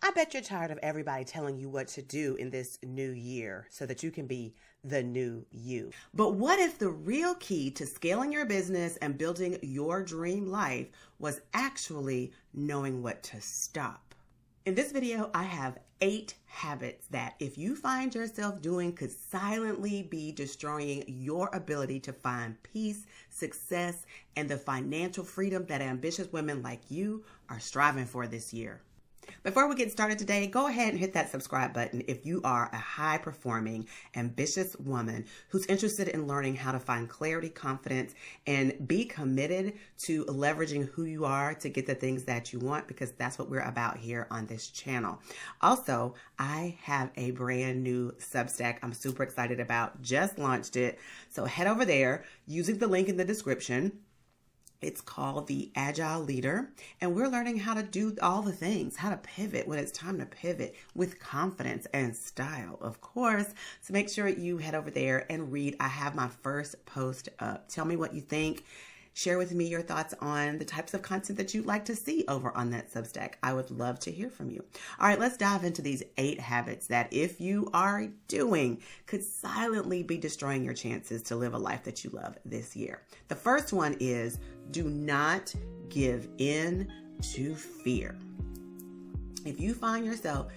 I bet you're tired of everybody telling you what to do in this new year so that you can be the new you. But what if the real key to scaling your business and building your dream life was actually knowing what to stop? In this video, I have 8 habits that if you find yourself doing could silently be destroying your ability to find peace, success, and the financial freedom that ambitious women like you are striving for this year. Before we get started today, go ahead and hit that subscribe button if you are a high-performing, ambitious woman who's interested in learning how to find clarity, confidence, and be committed to leveraging who you are to get the things that you want, because that's what we're about here on this channel. Also, I have a brand new Substack I'm super excited about. Just launched it. So head over there using the link in the description. It's called The Agile Leader, and we're learning how to do all the things, how to pivot when it's time to pivot with confidence and style, of course. So make sure you head over there and read. I have my first post up. Tell me what you think. Share with me your thoughts on the types of content that you'd like to see over on that Substack. I would love to hear from you. All right, let's dive into these 8 habits that if you are doing could silently be destroying your chances to live a life that you love this year. The first one is do not give in to fear. If you find yourself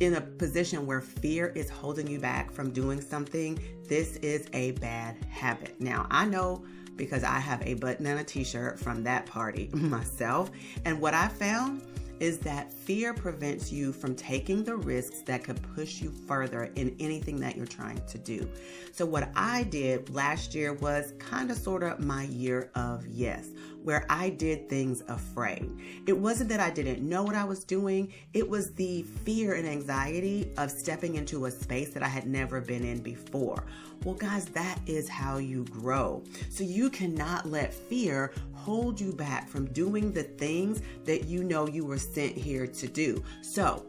in a position where fear is holding you back from doing something, this is a bad habit. Now, I know because I have a button and a t-shirt from that party myself. And what I found is that fear prevents you from taking the risks that could push you further in anything that you're trying to do. So what I did last year was kind of sort of my year of yes, where I did things afraid. It wasn't that I didn't know what I was doing. It was the fear and anxiety of stepping into a space that I had never been in before. Well, guys, that is how you grow. So you cannot let fear hold you back from doing the things that you know you were sent here to do. So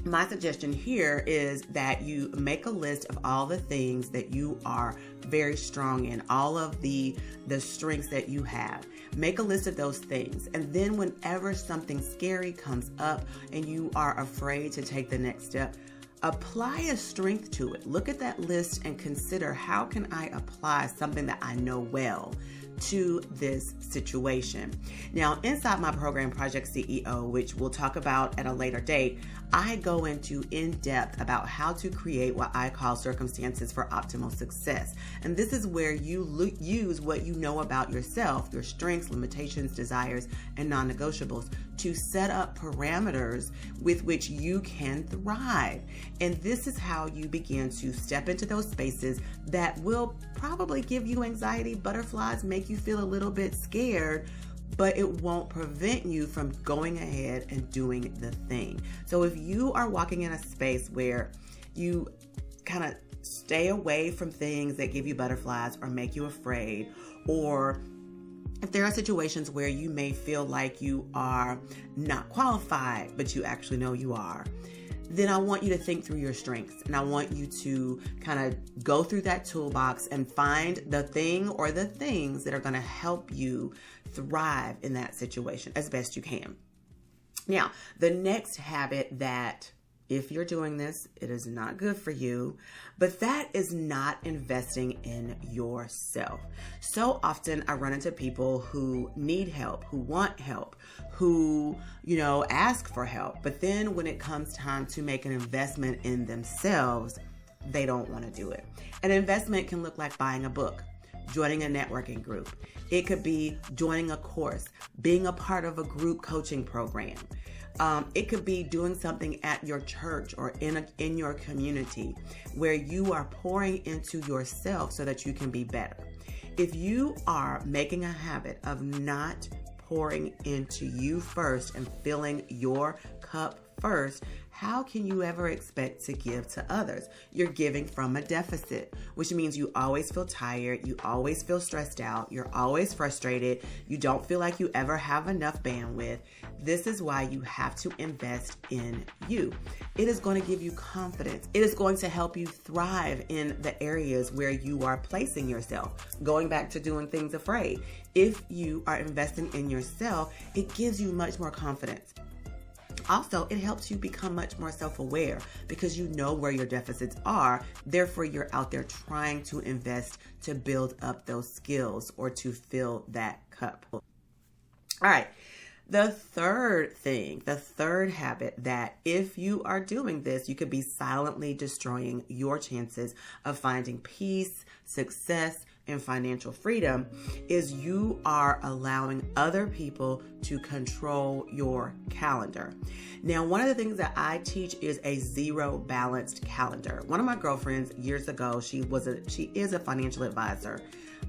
my suggestion here is that you make a list of all the things that you are very strong in, all of the strengths that you have. Make a list of those things. And then whenever something scary comes up and you are afraid to take the next step, apply a strength to it. Look at that list and consider, how can I apply something that I know well to this situation? Now, inside my program, Project CEO, which we'll talk about at a later date, I go into in-depth about how to create what I call circumstances for optimal success. And this is where you use what you know about yourself, your strengths, limitations, desires, and non-negotiables to set up parameters with which you can thrive. And this is how you begin to step into those spaces that will probably give you anxiety, butterflies, make you feel a little bit scared, but it won't prevent you from going ahead and doing the thing. So if you are walking in a space where you kind of stay away from things that give you butterflies or make you afraid, or if there are situations where you may feel like you are not qualified, but you actually know you are, then I want you to think through your strengths, and I want you to kind of go through that toolbox and find the thing or the things that are going to help you thrive in that situation as best you can. Now, the next habit that, if you're doing this, it is not good for you, but that is not investing in yourself. So often I run into people who need help, who want help, who, ask for help. But then when it comes time to make an investment in themselves, they don't want to do it. An investment can look like buying a book, joining a networking group. It could be joining a course, being a part of a group coaching program. It could be doing something at your church or in your community where you are pouring into yourself so that you can be better. If you are making a habit of not pouring into you first and filling your cup first, how can you ever expect to give to others? You're giving from a deficit, which means you always feel tired, you always feel stressed out, you're always frustrated, you don't feel like you ever have enough bandwidth. This is why you have to invest in you. It is going to give you confidence. It is going to help you thrive in the areas where you are placing yourself. Going back to doing things afraid. If you are investing in yourself, it gives you much more confidence. Also, it helps you become much more self-aware because you know where your deficits are. Therefore, you're out there trying to invest to build up those skills or to fill that cup. All right. The third habit that if you are doing this, you could be silently destroying your chances of finding peace, success, and financial freedom is you are allowing other people to control your calendar. Now, one of the things that I teach is a zero balanced calendar. One of my girlfriends years ago, she is a financial advisor.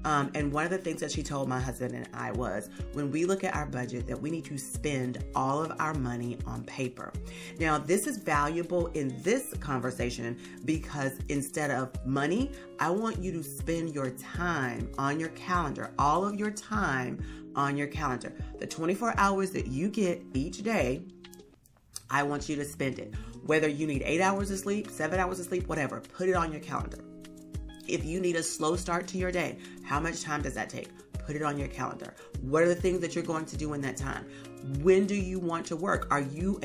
And one of the things that she told my husband and I was, when we look at our budget, that we need to spend all of our money on paper. Now, this is valuable in this conversation because instead of money, I want you to spend your time on your calendar, all of your time on your calendar. The 24 hours that you get each day, I want you to spend it. Whether you need 8 hours of sleep, 7 hours of sleep, whatever, put it on your calendar. If you need a slow start to your day, how much time does that take? Put it on your calendar. What are the things that you're going to do in that time? When do you want to work? Are you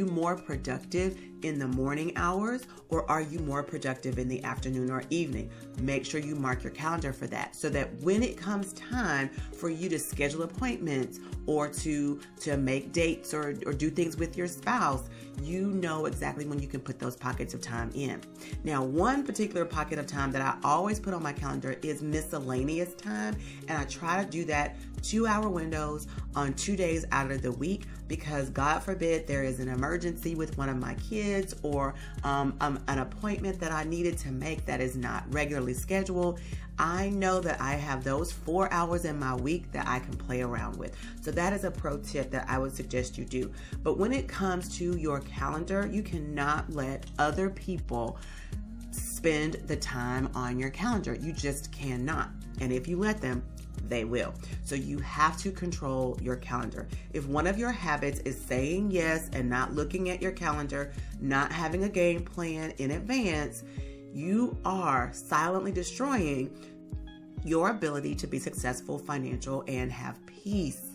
more productive in the morning hours or are you more productive in the afternoon or evening? Make sure you mark your calendar for that so that when it comes time for you to schedule appointments or to make dates or do things with your spouse, you know exactly when you can put those pockets of time in. Now, one particular pocket of time that I always put on my calendar is miscellaneous time, and I try to do that 2-hour windows on 2 days out of the week because God forbid there is an emergency with one of my kids or an appointment that I needed to make that is not regularly scheduled. I know that I have those 4 hours in my week that I can play around with. So that is a pro tip that I would suggest you do. But when it comes to your calendar, you cannot let other people spend the time on your calendar. You just cannot. And if you let them, they will. So you have to control your calendar. If one of your habits is saying yes and not looking at your calendar, not having a game plan in advance, you are silently destroying your ability to be successful, financial, and have peace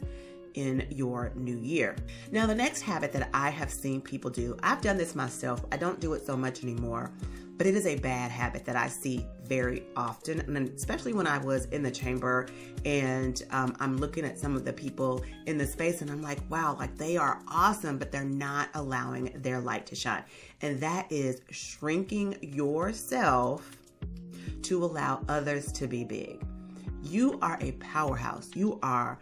in your new year. Now, the next habit that I have seen people do, I've done this myself. I don't do it so much anymore, but it is a bad habit that I see very often, and especially when I was in the chamber and I'm looking at some of the people in the space and I'm like, wow, like they are awesome, but they're not allowing their light to shine. And that is shrinking yourself to allow others to be big. You are a powerhouse. You are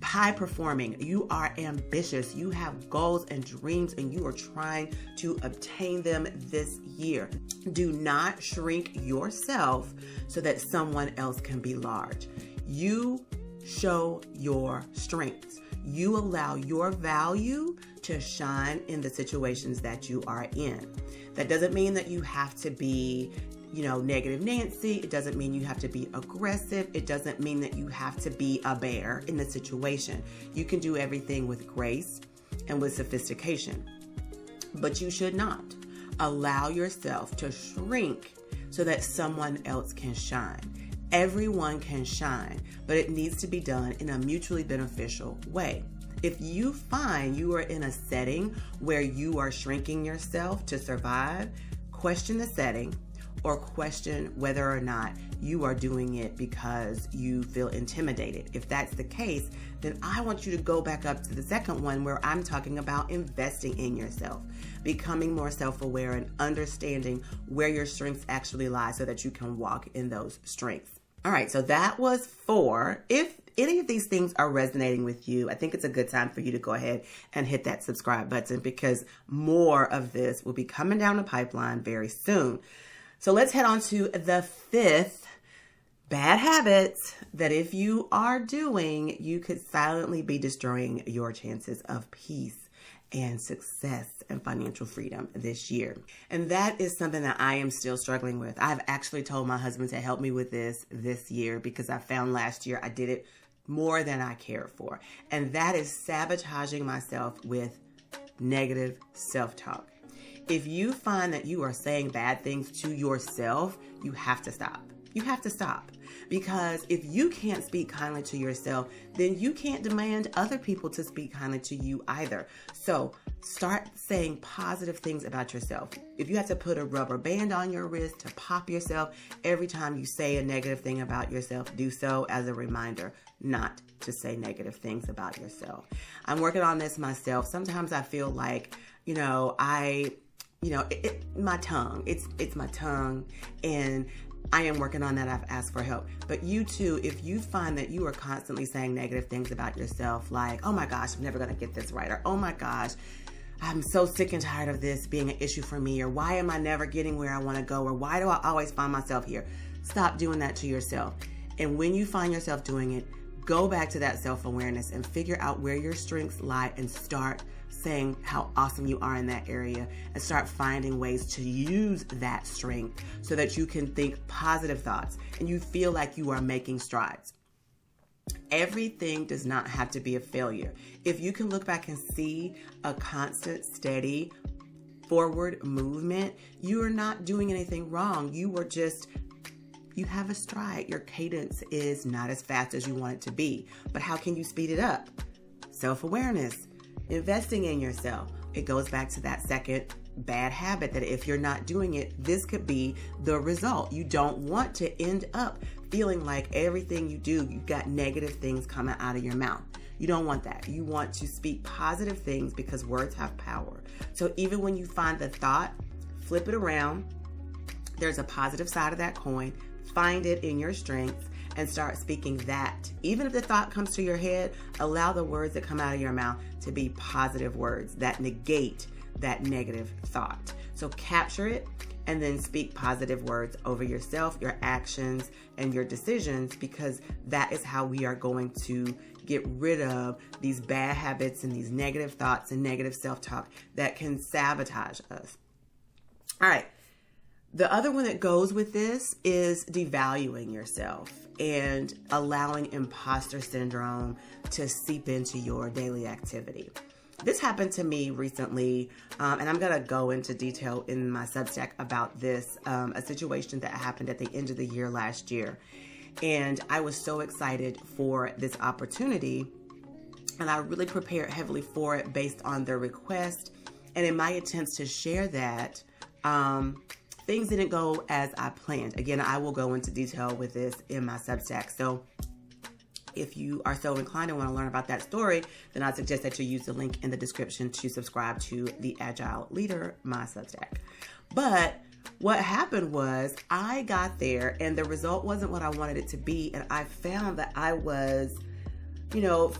high performing. You are ambitious. You have goals and dreams and you are trying to obtain them this year. Do not shrink yourself so that someone else can be large. You show your strengths. You allow your value to shine in the situations that you are in. That doesn't mean that you have to be negative Nancy. It doesn't mean you have to be aggressive. It doesn't mean that you have to be a bear in the situation. You can do everything with grace and with sophistication. But you should not allow yourself to shrink so that someone else can shine. Everyone can shine, but it needs to be done in a mutually beneficial way. If you find you are in a setting where you are shrinking yourself to survive, question the setting, or question whether or not you are doing it because you feel intimidated. If that's the case, then I want you to go back up to the second one where I'm talking about investing in yourself, becoming more self-aware and understanding where your strengths actually lie so that you can walk in those strengths. All right, so that was 4. If any of these things are resonating with you, I think it's a good time for you to go ahead and hit that subscribe button because more of this will be coming down the pipeline very soon. So let's head on to the 5th bad habits that if you are doing, you could silently be destroying your chances of peace and success and financial freedom this year. And that is something that I am still struggling with. I've actually told my husband to help me with this year because I found last year I did it more than I cared for. And that is sabotaging myself with negative self-talk. If you find that you are saying bad things to yourself, you have to stop. You have to stop. Because if you can't speak kindly to yourself, then you can't demand other people to speak kindly to you either. So start saying positive things about yourself. If you have to put a rubber band on your wrist to pop yourself every time you say a negative thing about yourself, do so as a reminder not to say negative things about yourself. I'm working on this myself. Sometimes I feel like, my tongue, it's my tongue, and I am working on that. I've asked for help. But you too, if you find that you are constantly saying negative things about yourself, like, oh my gosh, I'm never going to get this right, or oh my gosh, I'm so sick and tired of this being an issue for me, or why am I never getting where I want to go, or why do I always find myself here? Stop doing that to yourself. And when you find yourself doing it, go back to that self-awareness and figure out where your strengths lie and start saying how awesome you are in that area, and start finding ways to use that strength so that you can think positive thoughts and you feel like you are making strides. Everything does not have to be a failure. If you can look back and see a constant, steady forward movement, you are not doing anything wrong. You have a stride. Your cadence is not as fast as you want it to be. But how can you speed it up? Self-awareness. Investing in yourself. It goes back to that second bad habit that if you're not doing it, this could be the result. You don't want to end up feeling like everything you do, you've got negative things coming out of your mouth. You don't want that. You want to speak positive things because words have power. So even when you find the thought, flip it around. There's a positive side of that coin. Find it in your strengths and start speaking that. Even if the thought comes to your head, allow the words that come out of your mouth to be positive words that negate that negative thought. So capture it and then speak positive words over yourself, your actions, and your decisions, because that is how we are going to get rid of these bad habits and these negative thoughts and negative self-talk that can sabotage us. All right. The other one that goes with this is devaluing yourself and allowing imposter syndrome to seep into your daily activity. This happened to me recently, and I'm going to go into detail in my Substack about this, a situation that happened at the end of the year last year. And I was so excited for this opportunity, and I really prepared heavily for it based on their request. And in my attempts to share that, things didn't go as I planned. Again, I will go into detail with this in my Substack. So if you are so inclined and want to learn about that story, then I suggest that you use the link in the description to subscribe to The Agile Leader, my Substack. But what happened was I got there and the result wasn't what I wanted it to be. And I found that I was,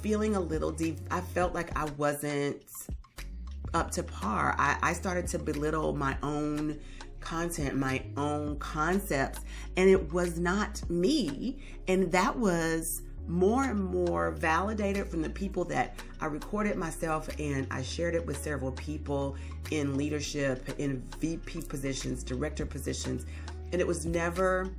feeling a little I felt like I wasn't up to par. I started to belittle my own content, my own concepts, and it was not me. And that was more and more validated from the people that I recorded myself, and I shared it with several people in leadership, in VP positions, director positions. And it was never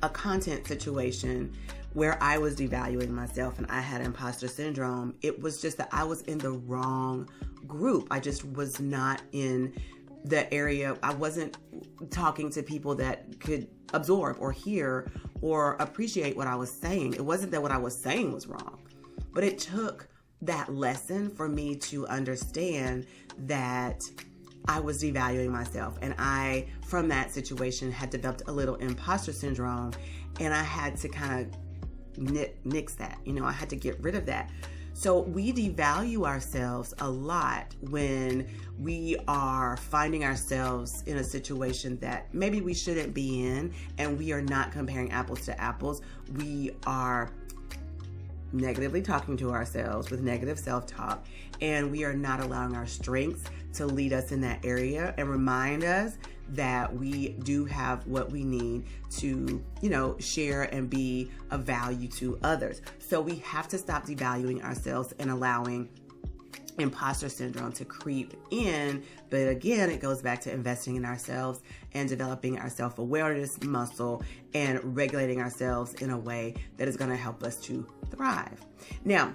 a content situation where I was devaluing myself and I had imposter syndrome. It was just that I was in the wrong group. I just was not in the area. I wasn't talking to people that could absorb or hear or appreciate what I was saying. It wasn't that what I was saying was wrong, but it took that lesson for me to understand that I was devaluing myself. And I, from that situation, had developed a little imposter syndrome, and I had to kind of nix that. I had to get rid of that. So we devalue ourselves a lot when we are finding ourselves in a situation that maybe we shouldn't be in, and we are not comparing apples to apples. We are negatively talking to ourselves with negative self-talk, and we are not allowing our strengths to lead us in that area and remind us that we do have what we need to, share and be of value to others. So we have to stop devaluing ourselves and allowing imposter syndrome to creep in. But again, it goes back to investing in ourselves and developing our self-awareness muscle and regulating ourselves in a way that is going to help us to thrive. Now,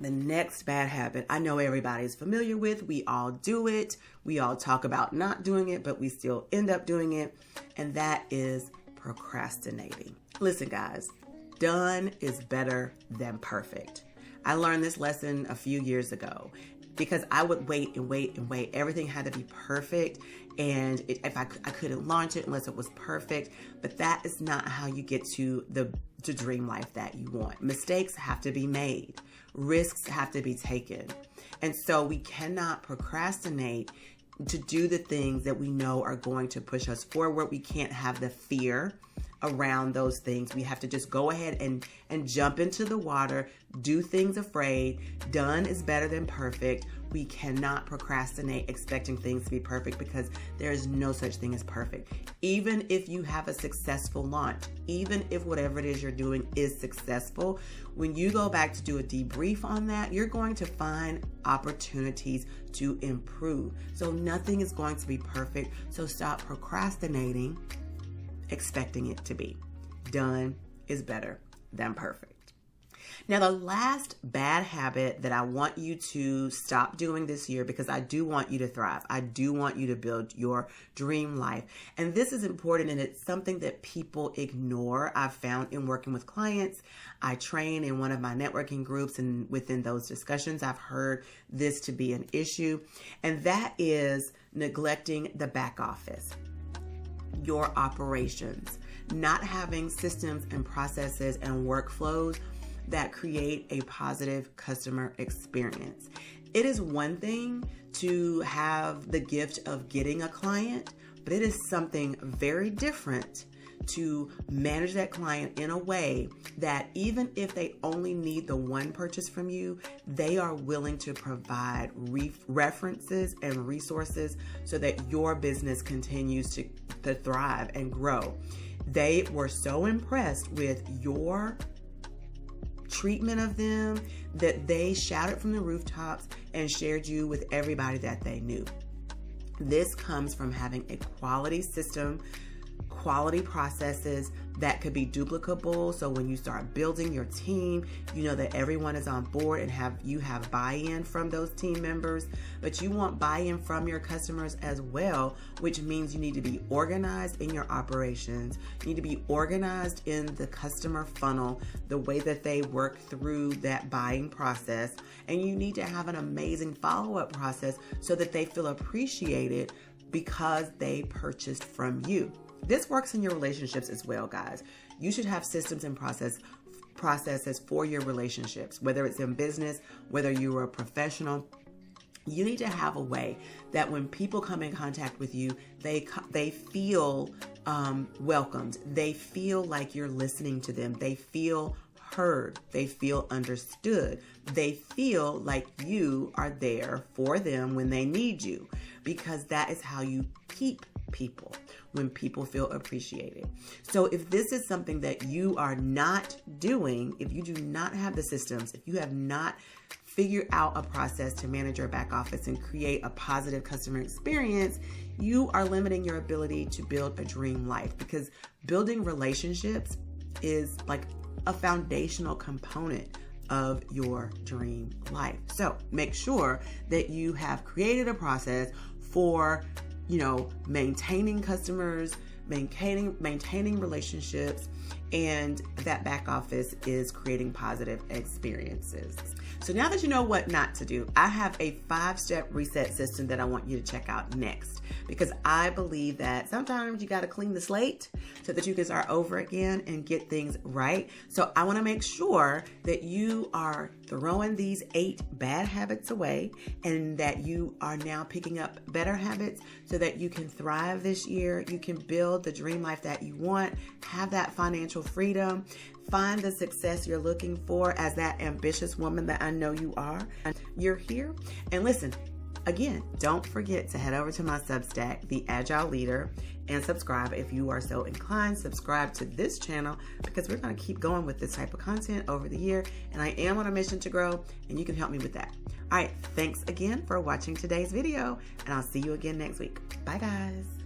the next bad habit I know everybody's familiar with. We all do it. We all talk about not doing it, but we still end up doing it. And that is procrastinating. Listen, guys, done is better than perfect. I learned this lesson a few years ago because I would wait and wait and wait. Everything had to be perfect, and if I couldn't launch it unless it was perfect. But that is not how you get to the dream life that you want. Mistakes have to be made. Risks have to be taken. And so we cannot procrastinate to do the things that we know are going to push us forward. We can't have the fear around those things. We have to just go ahead and jump into the water, do things afraid. Done is better than perfect. We cannot procrastinate expecting things to be perfect because there is no such thing as perfect. Even if you have a successful launch, even if whatever it is you're doing is successful, when you go back to do a debrief on that, you're going to find opportunities to improve. So nothing is going to be perfect. So stop procrastinating, expecting it to be. Done is better than perfect. Now, the last bad habit that I want you to stop doing this year, because I do want you to thrive. I do want you to build your dream life. And this is important, and it's something that people ignore. I've found in working with clients. I train in one of my networking groups, and within those discussions, I've heard this to be an issue. And that is neglecting the back office, your operations, not having systems and processes and workflows that create a positive customer experience. It is one thing to have the gift of getting a client, but it is something very different to manage that client in a way that even if they only need the one purchase from you, they are willing to provide references and resources so that your business continues to thrive and grow. They were so impressed with your treatment of them that they shouted from the rooftops and shared you with everybody that they knew. This comes from having a quality system, quality processes that could be duplicable. So when you start building your team, you know that everyone is on board and you have buy-in from those team members, but you want buy-in from your customers as well, which means you need to be organized in your operations. You need to be organized in the customer funnel, the way that they work through that buying process. And you need to have an amazing follow-up process so that they feel appreciated because they purchased from you. This works in your relationships as well, guys. You should have systems and processes for your relationships, whether it's in business, whether you are a professional. You need to have a way that when people come in contact with you, they feel welcomed. They feel like you're listening to them. They feel heard. They feel understood. They feel like you are there for them when they need you, because that is how you keep people, when people feel appreciated. So if this is something that you are not doing, if you do not have the systems, if you have not figured out a process to manage your back office and create a positive customer experience, you are limiting your ability to build a dream life, because building relationships is like a foundational component of your dream life. So make sure that you have created a process for maintaining customers, maintaining relationships, and that back office is creating positive experiences. So now that you know what not to do, I have a 5-step reset system that I want you to check out next, because I believe that sometimes you got to clean the slate so that you can start over again and get things right. So I want to make sure that you are throwing these 8 bad habits away and that you are now picking up better habits so that you can thrive this year. You can build the dream life that you want, have that financial freedom, find the success you're looking for as that ambitious woman that I know you are. You're here. And listen, again, don't forget to head over to my Substack, The Agile Leader, and subscribe if you are so inclined. Subscribe to this channel because we're going to keep going with this type of content over the year. And I am on a mission to grow, and you can help me with that. All right. Thanks again for watching today's video, and I'll see you again next week. Bye, guys.